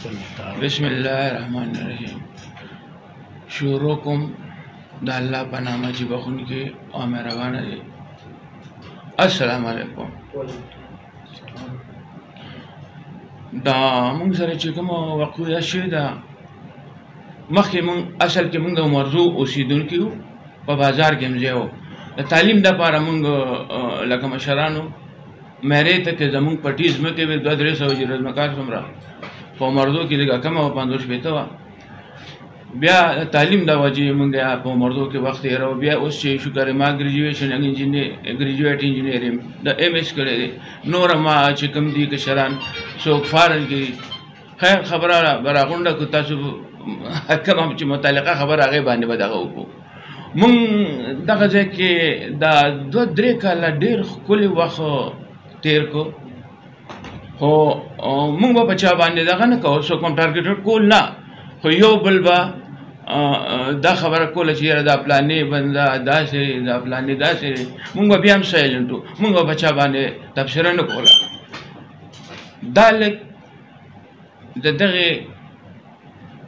بسم الله الرحمن الرحیم. شروع کوم د الله په نامه چې بخښونکی او مهربان دی. السلام علیکم. دا موږ سره چې کوم واقعیا شوې ده مخکې موږ اصل کې موږ د مرزو اوسېدونکي وو، په بازار کې هم ځای وو. د تعلیم دپاره موږ لکه مشرانو مېرې ته کې زموږ پټي ځمکې وې 200-300 جره ځمکه څومره په مرزو کې لږه کمه وه، 50-60 وه. بیا تعلیم د وجې موږ په مرزو کې وخت تېراو. بیا اوس چې شکر ما ګریجویشن ګریجویټ انجینیر یم، د ایم ایس کړی دی. نور ما چې کوم دي کشران څوک فارن کې خیر خبره به راغونډه کړو، تاسو کوم چې متعلقه خبره هغې باندې به دغه وکړو. مونږ دغه ځای کې دا 2-3 کاله ډېر ښکلی وخت تېر کړو، خو مونږ به په چا باندې دغه نه کوو، څوک هم ټارګېټ کول نه، خو یو بل به دا خبره کوله چې یاره دا پلانې بنده داسې دی، دا پلانې داسې دی. مونږ به بیا هم سایلنټ وو، مونږ به په چا باندې تبصره نه کوله. دا لږ د دغې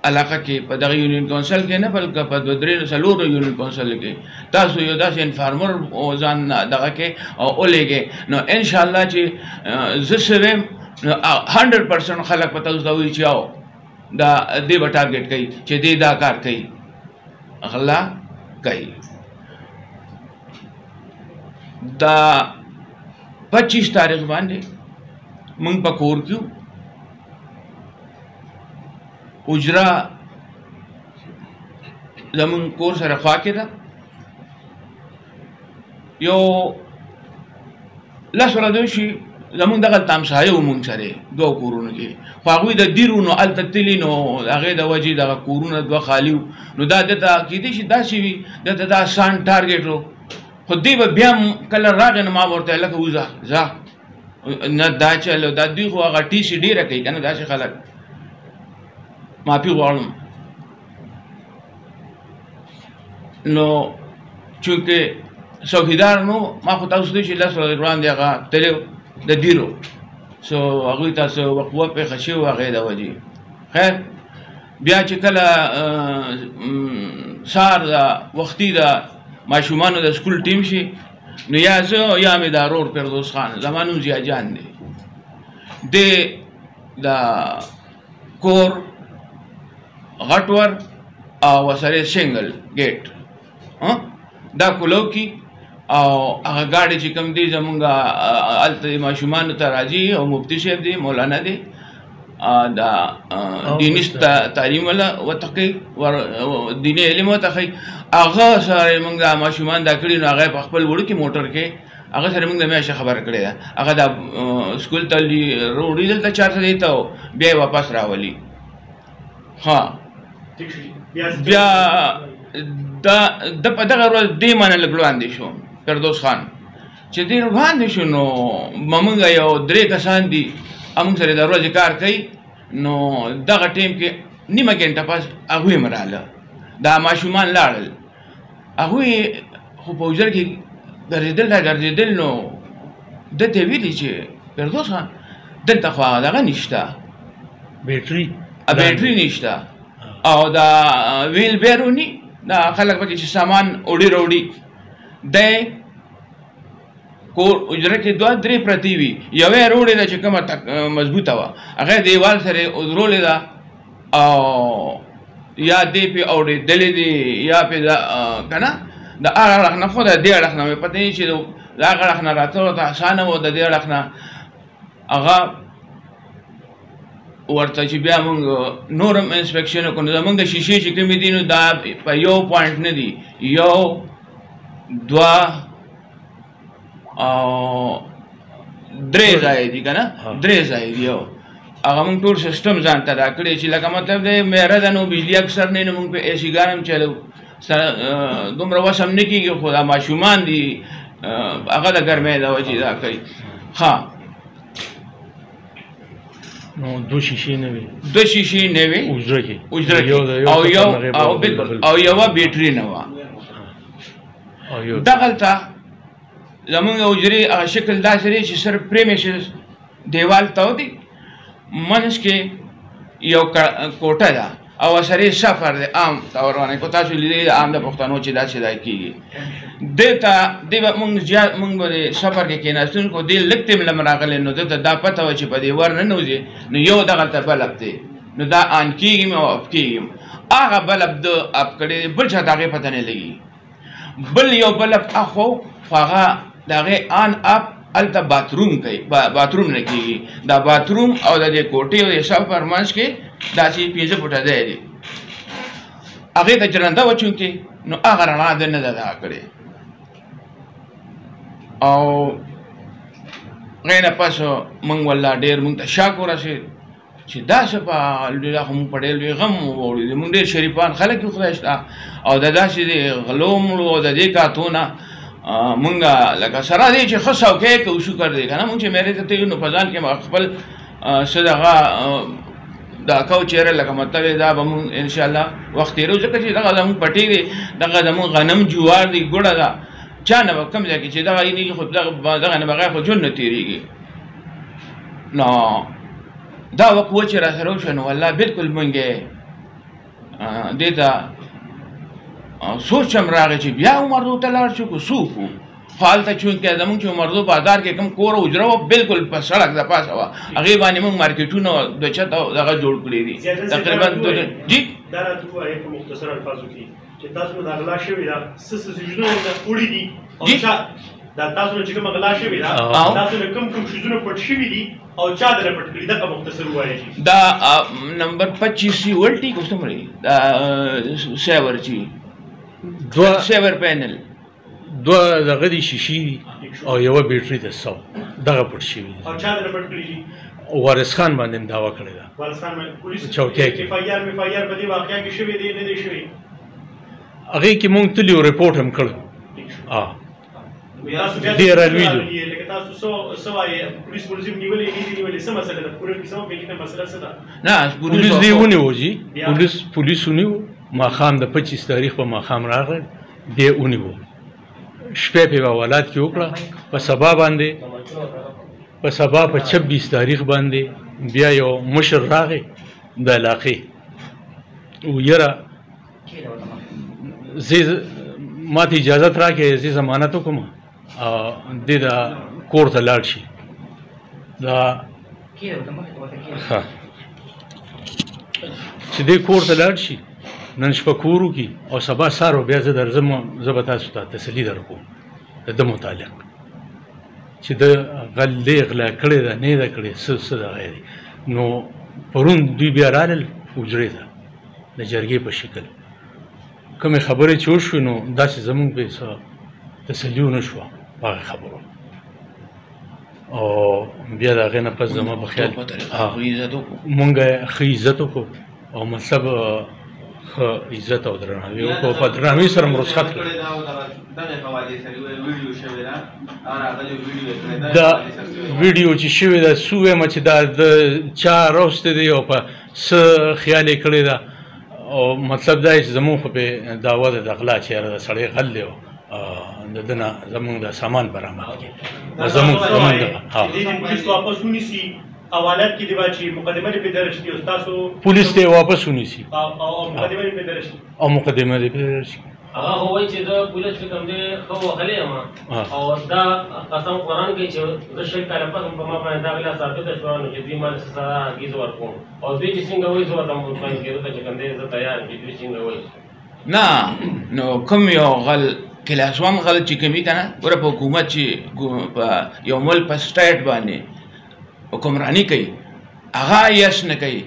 علاقه کې په دغه یونین کونسل کې نه بلکې په 2-3 یونین کونسل کې تاسو یو داسې انفارمر ځان دغه کې او ولېږئ، نو انشاءالله چې زه څه ویم نو 100% خلک په تاسو ته وایي چې او دا دې به ټارګېټ کوي چې دې دا کار کوي، غلا کوي. دا 25 تاریخ باندې موږ په کور کې اجرا زمون کور سره خوا کې ده، یو لس ورځې شي زمونږ دغه تمسایه و مونږ سره 2 کورونو کې، خو هغوی د دیرو نو هلته تللي نو هغې د وجې دغه کورونه 2 خالي وو، نو دا دته کېدای شي داسې وي دته دا آسان ټارګېټ و، خو دی به بیا هم کله راغی نو ما به ورته لکه وځه ځه نه دا چل دا دوی خو هغه ټیسي ډېره کوي که نه داسې خلک معافي غواړم. نو چونکې څوکیدار نو ما خو تاسو ته چې 10 ورځې وړاندې هغه تللی د دیرو سو هغوی ته څه وقوه پېښه شوې وه هغې د وجې. خیر بیا چې کله سهار د وختي د ماشومانو د سکول ټیم شي نو یا زه یا مې دا رور فردوس خان، زما نوم ضیا جان دی، دی د کور غټور او ورسره سنګل ګیټ دا کولو کې او هغه ګاډي چې کوم دی زمونږ هلته ماشومانو ته راځي او مفتي صاحب دی مولانا دی دا دیني تعلیم ورته کوي، دیني علم ورته ښایي. هغه سره موږ دا ماشومان دا کړي نو هغه په خپل وړوکي موټر کې هغه سره موږ د میاشتې خبره کړې ده، هغه دا سکول ته وړي دلته 400 دی ته بیا یې واپس راولي. ها بیا د په دغه ورځ دې منه لږ وړاندې شو فردوس خان چې دې وړاندې شو نو موږ یو 3 کسان دي موږ سره د ورځې کار کوي، نو دغه ټیم کې نیمه ګنټه پس هغوی هم راغله، دا ماشومان لاړل، هغوی خو په حجره کې ګرځېدل نو ده ته ویلي چې فردوس خان دلته خو هغه دغه نشته، بیټري نشته او دا ویل بیرونی دا خلک پکې چې سامان وړي راوړي، دی کور حجره کې 2-3 پرتې وي، یوه یې راوړې ده چې کومه مضبوطه وه هغه یې دیوال سره ودرولې ده او یا دې پې اورېدلې دي یا پې که نه د هغه اړخ نه، خو د دې اړخ نه مې پته نه چې د هغه اړخ نه راته ورته اسانه وه، د دې اړخ نه هغه ورته چې بیا موږ نور هم انسپکشن وکړو. زموږ د شیشې چې کومې دي نو دا په یو پوینټ نه دي، 1 2 او 3 ځای دي که نه 3 ځای دي، یو هغه موږ ټول سیسټم ځان ته دا کړی چې لکه مطلب دی میره ده نو بجلي اکثر نه نو موږ په اے سی ګان هم چلو، دومره وس هم نه کېږي، خو دا ماشومان دي هغه د ګرمۍ د وجې دا کوي. ها نو 2 شیشې نه وي، 2 شیشې نه وي اجره کې او یوه بیټري نه وه. دغلته زمونږ حجرې هغه شکل داسې دی چې صرف پریمیسز دیوال ته دی، منځ کې یو کوټه ده او سره سفر دی عام طور باندې کو تاسو لیدلی عام د پښتنو چې داسې ځای کېږي دې ته دې به موږ به سفر کې کېناستونکو دې لږ ټیم له راغلی نو دې ته دا پته وه چې په دې ور ننوځي نو یو دغلته بلب دی نو دا آن کېږي او اف کېږي هغه بلب د اف کړی بل چا د هغې پته نه لګي بل یو بلب اخو خو هغه د هغې آن اف هلته باتروم کوي باتروم نه کېږي دا باتروم او د دې کوټې او د سفر منځ کې داسې 5 فوټه ځای دی هغې ته جرنده وه چونکې نو هغه رڼا ده نه ده دغه کړې او هغې نه پس موږ والله ډېر موږ ته شاک ورسېد چې داسې په الحمدلله خو موږ په ډېر لوی غم واوړېدو موږ ډېر شریفان خلک یو خدای شته او د داسې د غلو مړو او د دې کاتونه مونږ لکه سره دی چې ښه څوکۍ کوو شکر دی که نه مونږ چې میرې ته تللو نو په ځان کې خپل څه دغه دا کو چېرې لکه مطلب دا به مونږ انشاءالله وخت تېرو ځکه چې دغه زمونږ پټۍ دی دغه زمونږ غنم جوار دی ګوړه ده چا نه به کوم ځای کې چې دغه یې نه خو دغه نه بغیر خو ژوند نه تېرېږي نو دا وخت و چې را سره وشو نو والله بلکل مونږ دې ته سوچ هم راغی چې بیا عمردو ته لاړ شو که څوک وو خو هلته چونکې زمونږ چې عمردو بازار کې کوم کور او حجره وه بلکل په سړک د پاسه وه هغې باندې مونږ مارکېټونه د چت او دغه جوړ کړي دي تقریبا جی دا راته ووایئ په مختصر الفاظو کې چې تاسو نه دا غلا شوې ده څه څیزونه ورته وړي دي او چا دا تاسو نه چې کومه غلا شوې ده تاسو نه کوم څیزونه پټ شوي دي او چا درنه پټ کړي دغه مختصر ووایئ دا نمبر 25 ولټي کوم څه مري دا سیور چی سیور پینل دوه دغه دي شیشې او یوه بیټري ده 100 دغه پټ شوي دي او چا درنه پټ کړي دي وارث خان باندې هم دعوه کړې ده وارث خان باندې پولیس چوکۍ کې اف آی آر په دې واقعیا کې شوی دی نه دی شوی هغې کې مونږ تلي او رپورټ هم کړی ډېر الوي دي لکه تاسو څه وایئ پولیس نیولې نه دي نیولې څه مسله ده پوره کیسه مو بېخي مسله څه ده نه پولیس دې ونیو جي پولیس ونیو ماښام د 25 تاریخ په ماښام راغی دې ونیو شپې په حوالات کې وکړه په سبا باندې په 26 تاریخ باندې بیا یو مشر راغی د علاقې ویره ما ته اجازت راکړې زه ضمانت وکړم دې د کور ته لاړ شي دا چې دې کور ته لاړ شي نن شپه کور وکړي او سبا سهار بیا زه درځم زه به تاسو ته تسلي درکوم د ده متعلق چې د غلې غلا کړې ده نه ده کړې څه دغه دی نو پرون دوی بیا رالل حجرې ته د جرګې په شکل کومې خبرې چې وشوې نو داسې زمونږ پې څه تسلي ونه شوه په هغې خبرو او بیا د هغې نه پس زما په خیال مونږ ښه عزت وکړو او مطلب ښه عزت او درناوي وکړو په درناوي سره مو رخصت کړو دا ویډیو چې شوې ده څه ووایم چې دا د چا راوستی دی او په څه خیال یې کړې ده او مطلب دا چې زمونږ خو پې دعوه ده د غلا چېرې د سړی غل دی د ده نه زمونږ د سامان برآمد کړي زمونږ پولیس واپس ونیسي حوالات کې دی چې مقدمه دې پې درج کړي او ستاسو پولیس ته واپس ونیسي او مقدمه دې پې درج کړي او مقدمه دې پې درج کړي هغه خو وایي چې زه پولیس چې کوم دی ښه وهلی یم او دا قسم قرآن کوي چې زه 6 کاله پس په ما باندې دا غلا ثابته شوه نو چې دوی ما سزا هرګز ورکوم او دوی چې څنګه وایي زه ورته مطمئن کېدو ته چې کوم دی زه تیار یم چې دوی څنګه وایي نه نو کوم یو غل کلاس وان غل چې کوي که نه ګوره په حکومت چې په یو ملک په سټیټ باندې حکمراني کوي هغه یس نه کوي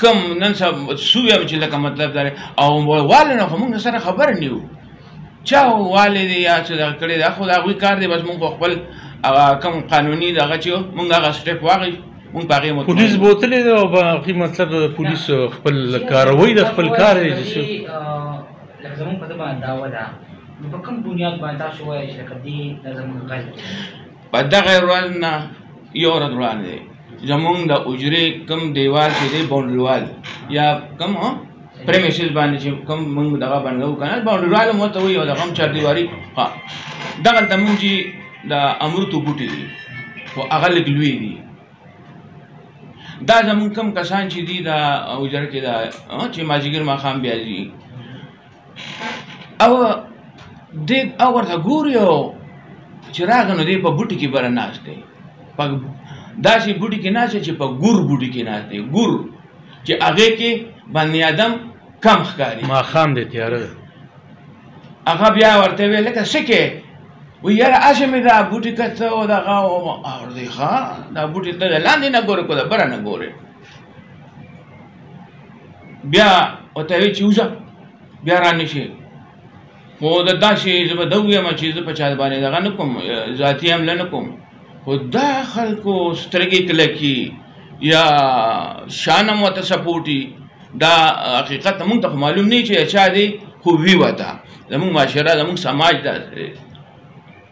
کم نن سبا څه ویم چې لکه مطلب دا او والي نه خو موږ سره خبر نه یو چا والي دی یا څه دغه کړی دی خو د هغوی کار دی بس موږ خو خپل کوم قانوني دغه چې موږ هغه سټیپ واخیست موږ په هغې پولیس بوتلی دی او په هغې مطلب پولیس خپل کاروي د خپل کار دی لکه زمونږ په ده باندې دعوه ده نو په کوم بنیاد باندې تاسو وایئ چې لکه دې دا زمونږ غل دی په دغه ورځ نه یو ورځ وړاندې دی زمونږ د حجرې کوم دیوال چې دی باونډریوال یا کوم پریمیسز باندې چې کوم موږ دغه باندې وکړو که نه باونډریوال هم ورته وایي او دغه هم چاردیواري ها دغلته مونږ چې د امرتو بوټي دي خو هغه لږ لوی دي دا زمونږ کم کسان چې دي دا اوجر کې دا چې مازدیګر ماښام بیا ځي او ورته ګوري او چې راغی نو دی په بوټي کې بره ناست دی داسې بوټي کې ناست دی چې په ګور بوټي کې ناست دی ګور چې هغې کې بني آدم کم ښکاري ماښام دی تیاره ده هغه بیا ورته ویل لکه څه کې وایي یاره هسې مې دا بوټي کته او دغه ورته ښه دا بوټي ته د لاندې نه ګورې که د بره نه ګورې بیا ورته وایي چې وځه بیا رانشي خو د داسې زه به ده ووایم چې زه په چا باندې دغه نه کوم ذاتي حمله نه کوم خو دا خلکو سترګې کلکي یا شان هم ورته سپوټي دا حقیقت مونږ ته خو معلوم نه چې چا دی خو وي ورته زمونږ معاشره زمونږ سماج داسې دی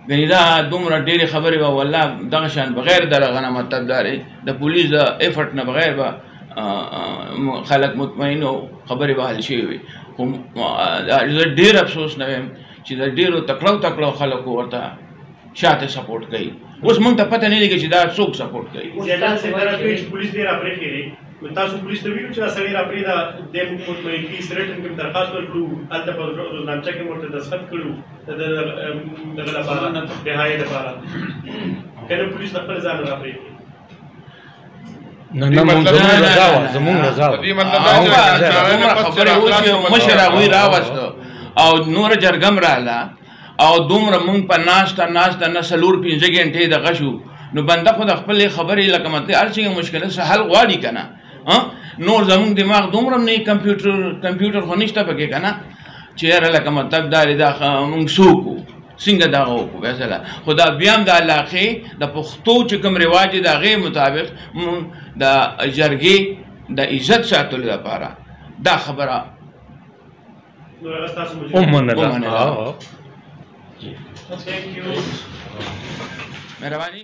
ګنې دا دومره ډېرې خبرې به والله دغه شان بغیر د هغه نه مطلب دا دی د پولیس د ایفرټ نه بغیر به خلک مطمئن او خبرې به حل شوې وي خو زه ډېر افسوس نه ویم چې د ډېرو تکړو خلکو ورته شاته سپورټ کوي اوس موږ ته پته نه لګي چې دا څوک سپورټ کوي پولیس ډېر راپرېښې دی تاسو پولیس ته ویلو چې دا سړی راپرېږده دی موږ مطمئن کړي سرټن کې درخواست ورکړو هلته په روزنامچه کې ورته دستخط کړو دغه لپاره رهایۍ لپاره که نه پولیس د خپل ځان راپرېږدي نه زمونږ رضا وه خبرې وشوې مشر هغوی راوسته او نوره جرګه م راغله او دومره مونږ په ناسته نه 4-5 ګنټې دغه شو نو بنده خو د خپلې خبرې لکه مطلب هر څنګه مشکله څه حل غواړي که نه نور زمونږ دماغ دومره هم نه کمپیوټر خو نشته پکې که نه چې یاره لکه مطلب دا دی دا مونږ څوک وو څنګه دغه وکړو فیصله خو دا بیا هم د علاقې د پښتو چې کوم رواج دی د هغې مطابق مونږ د جرګې د عزت ساتلو لپاره دا خبره ومنله مهرباني